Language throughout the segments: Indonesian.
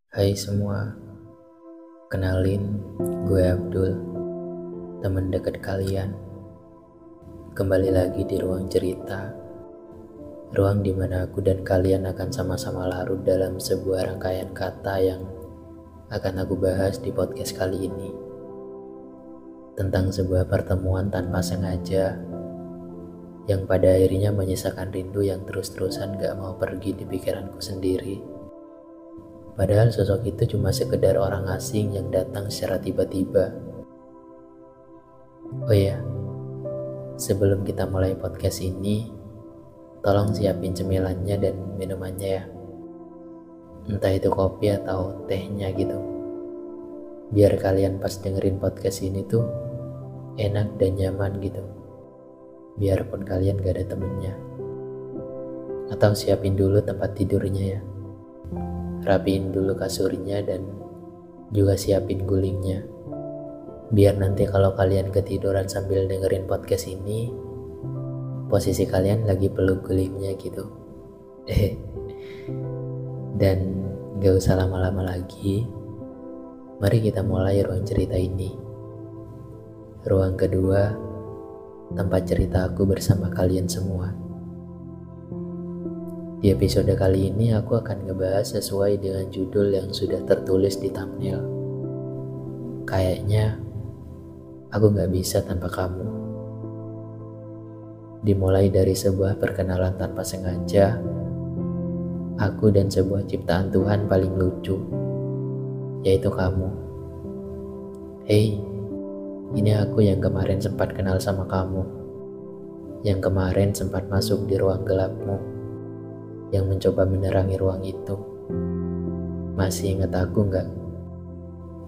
Hai semua, kenalin gue Abdul, teman dekat kalian. Kembali lagi di ruang cerita, ruang di mana aku dan kalian akan sama-sama larut dalam sebuah rangkaian kata yang akan aku bahas di podcast kali ini. Tentang sebuah pertemuan tanpa sengaja, yang pada akhirnya menyisakan rindu yang terus-terusan gak mau pergi di pikiranku sendiri. Padahal sosok itu cuma sekedar orang asing yang datang secara tiba-tiba. Oh iya, sebelum kita mulai podcast ini, tolong siapin cemilannya dan minumannya ya. Entah itu kopi atau tehnya gitu. Biar kalian pas dengerin podcast ini tuh enak dan nyaman gitu. Biarpun kalian gak ada temennya. Atau siapin dulu tempat tidurnya ya. Rapiin dulu kasurnya dan juga siapin gulingnya. Biar nanti kalau kalian ketiduran sambil dengerin podcast ini, posisi kalian lagi peluk gulingnya gitu. Dan gak usah lama-lama lagi, mari kita mulai ruang cerita ini. Ruang kedua, tempat cerita aku bersama kalian semua. Di episode kali ini aku akan ngebahas sesuai dengan judul yang sudah tertulis di thumbnail. Kayaknya aku gak bisa tanpa kamu. Dimulai dari sebuah perkenalan tanpa sengaja, aku dan sebuah ciptaan Tuhan paling lucu, yaitu kamu. Hei, ini aku yang kemarin sempat kenal sama kamu, yang kemarin sempat masuk di ruang gelapmu, yang mencoba menerangi ruang itu. Masih ingat aku gak?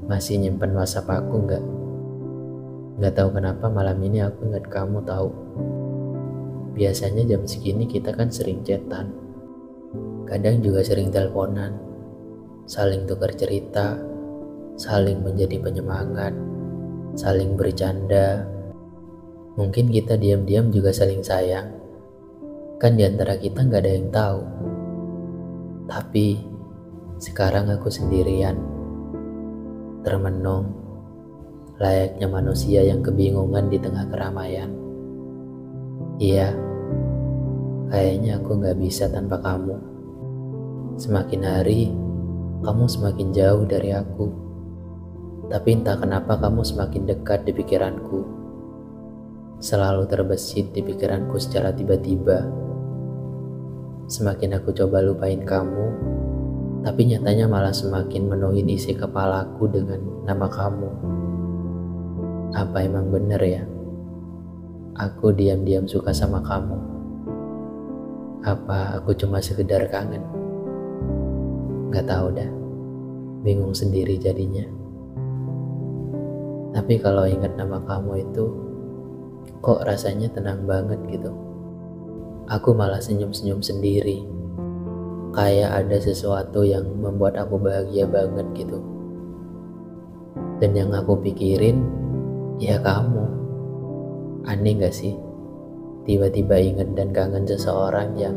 Masih nyimpen WhatsApp aku gak? Gak tahu kenapa malam ini aku ingat kamu tahu. Biasanya jam segini kita kan sering chatan, kadang juga sering teleponan, saling tukar cerita, saling menjadi penyemangat, saling bercanda. Mungkin kita diam-diam juga saling sayang. Kan diantara kita gak ada yang tahu. Tapi sekarang aku sendirian, termenung, layaknya manusia yang kebingungan di tengah keramaian. Iya, kayaknya aku gak bisa tanpa kamu. Semakin hari, kamu semakin jauh dari aku. Tapi entah kenapa kamu semakin dekat di pikiranku. Selalu terbesit di pikiranku secara tiba-tiba. Semakin aku coba lupain kamu, tapi nyatanya malah semakin menuhin isi kepalaku dengan nama kamu. Apa emang bener ya? Aku diam-diam suka sama kamu. Apa aku cuma sekedar kangen? Gak tahu dah, bingung sendiri jadinya. Tapi kalau ingat nama kamu itu, kok rasanya tenang banget gitu. Aku malah senyum-senyum sendiri. Kayak ada sesuatu yang membuat aku bahagia banget gitu. Dan yang aku pikirin, ya kamu. Aneh gak sih? Tiba-tiba ingat dan kangen seseorang yang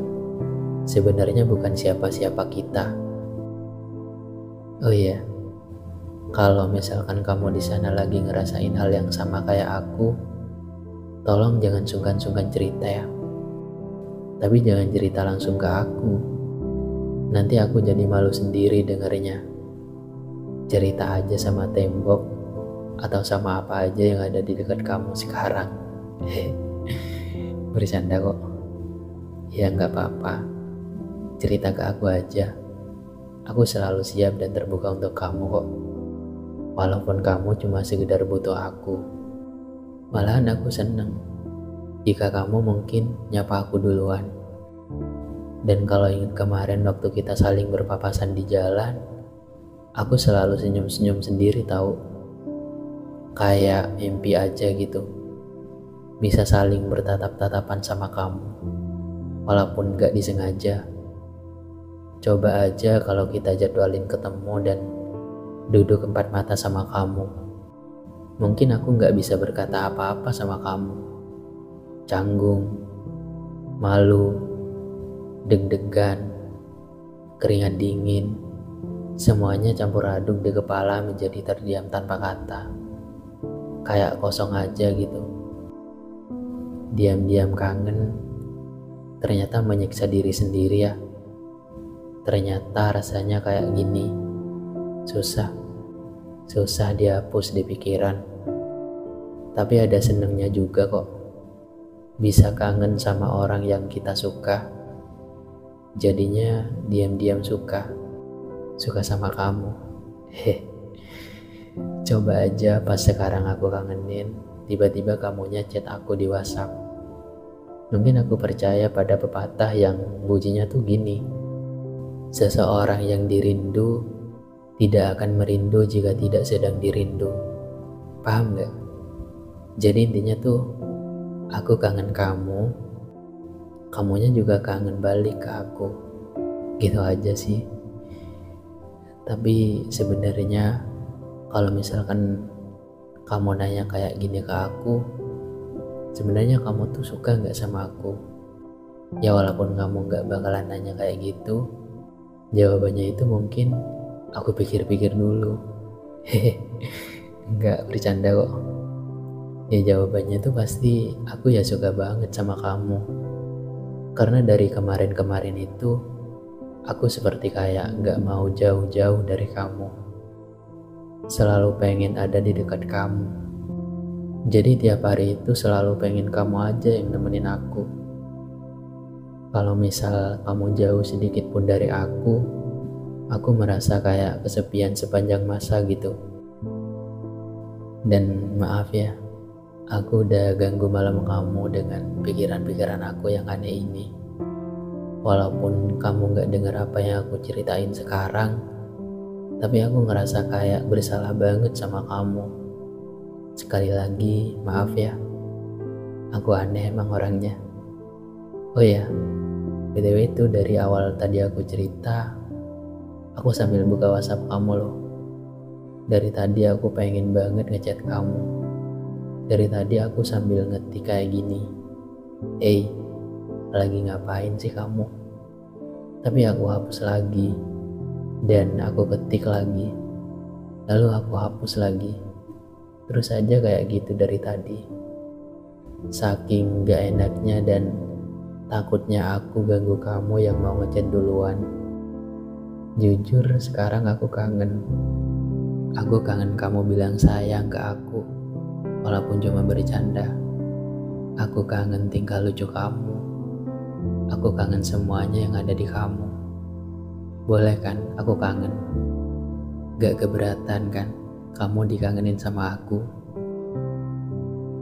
sebenarnya bukan siapa-siapa kita. Oh iya, kalau misalkan kamu di sana lagi ngerasain hal yang sama kayak aku, tolong jangan sungkan-sungkan cerita ya. Tapi jangan cerita langsung ke aku. Nanti aku jadi malu sendiri dengernya. Cerita aja sama tembok atau sama apa aja yang ada di dekat kamu sekarang. Bercanda kok. Ya gak apa-apa. Cerita ke aku aja. Aku selalu siap dan terbuka untuk kamu kok. Walaupun kamu cuma sekedar butuh aku. Malahan aku seneng jika kamu mungkin nyapa aku duluan. Dan kalau ingat kemarin waktu kita saling berpapasan di jalan, aku selalu senyum-senyum sendiri tahu. Kayak mimpi aja gitu. Bisa saling bertatap-tatapan sama kamu. Walaupun gak disengaja. Coba aja kalau kita jadwalin ketemu dan duduk empat mata sama kamu. Mungkin aku gak bisa berkata apa-apa sama kamu. Canggung, malu, deg-degan, keringat dingin, Semuanya campur aduk di kepala menjadi terdiam tanpa kata. Kayak kosong aja gitu. Diam-diam kangen, ternyata menyiksa diri sendiri ya. Ternyata rasanya kayak gini. Susah dihapus di pikiran. Tapi ada senengnya juga kok. Bisa kangen sama orang yang kita suka. Jadinya diam-diam suka sama kamu. Coba aja pas sekarang aku kangenin, tiba-tiba kamunya chat aku di WhatsApp. Mungkin aku percaya pada pepatah yang bunyinya tuh gini. Seseorang yang dirindu tidak akan merindu jika tidak sedang dirindu. Paham gak? Jadi intinya tuh, aku kangen kamu, kamunya juga kangen balik ke aku. Gitu aja sih. Tapi sebenarnya kalau misalkan kamu nanya kayak gini ke aku, sebenarnya kamu tuh suka gak sama aku? Ya walaupun kamu gak bakalan nanya kayak gitu, jawabannya itu mungkin aku pikir-pikir dulu. Enggak, bercanda kok. Ya jawabannya tuh pasti aku ya suka banget sama kamu. Karena dari kemarin-kemarin itu aku seperti kayak gak mau jauh-jauh dari kamu. Selalu pengen ada di dekat kamu. Jadi tiap hari itu selalu pengen kamu aja yang nemenin aku. Kalau misal kamu jauh sedikit pun dari aku merasa kayak kesepian sepanjang masa gitu. Dan maaf ya, aku udah ganggu malam kamu dengan pikiran-pikiran aku yang aneh ini. Walaupun kamu gak dengar apa yang aku ceritain sekarang, tapi aku ngerasa kayak bersalah banget sama kamu. Sekali lagi, maaf ya. Aku aneh emang orangnya. Oh ya, BTW itu dari awal tadi aku cerita, aku sambil buka WhatsApp kamu loh. Dari tadi aku pengen banget ngechat kamu. Dari tadi aku sambil ngetik kayak gini. Lagi ngapain sih kamu? Tapi aku hapus lagi. Dan aku ketik lagi. Lalu aku hapus lagi. Terus aja kayak gitu dari tadi. Saking gak enaknya dan takutnya aku ganggu kamu yang mau ngechat duluan. Jujur sekarang aku kangen. Aku kangen kamu bilang sayang ke aku, walaupun cuma bercanda. Aku kangen tingkah lucu kamu. Aku kangen semuanya yang ada di kamu. Boleh kan aku kangen? Gak keberatan kan kamu dikangenin sama aku?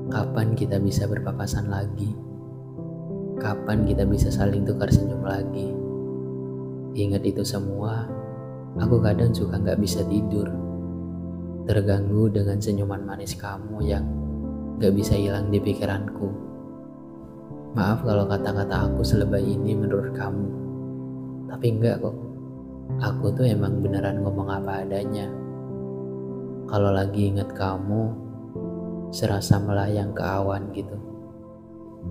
Kapan kita bisa berpapasan lagi? Kapan kita bisa saling tukar senyum lagi? Ingat itu semua, aku kadang suka gak bisa tidur. Terganggu dengan senyuman manis kamu yang gak bisa hilang di pikiranku. Maaf kalau kata-kata aku selebay ini menurut kamu. Tapi enggak kok. Aku tuh emang beneran ngomong apa adanya. Kalau lagi inget kamu, serasa melayang ke awan gitu.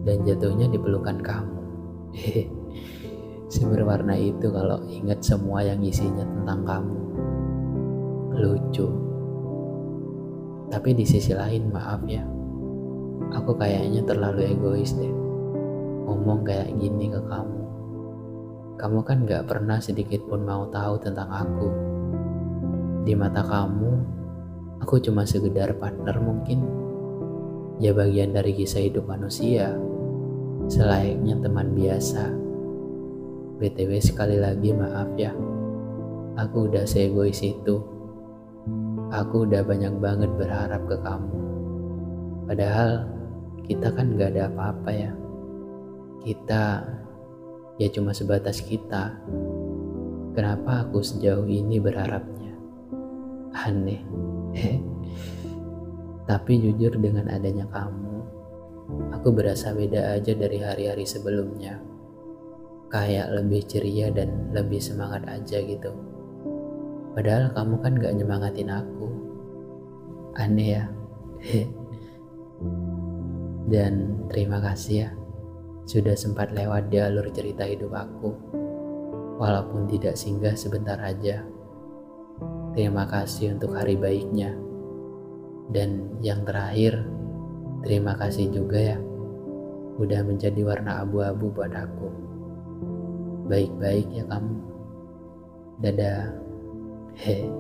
Dan jatuhnya di pelukan kamu. Seberwarna itu kalau inget semua yang isinya tentang kamu. Lucu. Tapi di sisi lain maaf ya, aku kayaknya terlalu egois deh ngomong kayak gini ke kamu. Kamu kan gak pernah sedikit pun mau tahu tentang aku. Di mata kamu, aku cuma sekedar partner mungkin. Ya bagian dari kisah hidup manusia, selayaknya teman biasa. BTW sekali lagi maaf ya, aku udah seegois itu. Aku udah banyak banget berharap ke kamu. Padahal kita kan gak ada apa-apa ya. Kita ya cuma sebatas kita. Kenapa aku sejauh ini berharapnya? Aneh. Tapi jujur dengan adanya kamu, aku berasa beda aja dari hari-hari sebelumnya. Kayak lebih ceria dan lebih semangat aja gitu. Padahal kamu kan gak nyemangatin aku. Aneh ya. Dan terima kasih ya sudah sempat lewat di alur cerita hidup aku. Walaupun tidak singgah sebentar aja. Terima kasih untuk hari baiknya. Dan yang terakhir, terima kasih juga ya, udah menjadi warna abu-abu buat aku. Baik-baik ya kamu. Dadah. Hehe.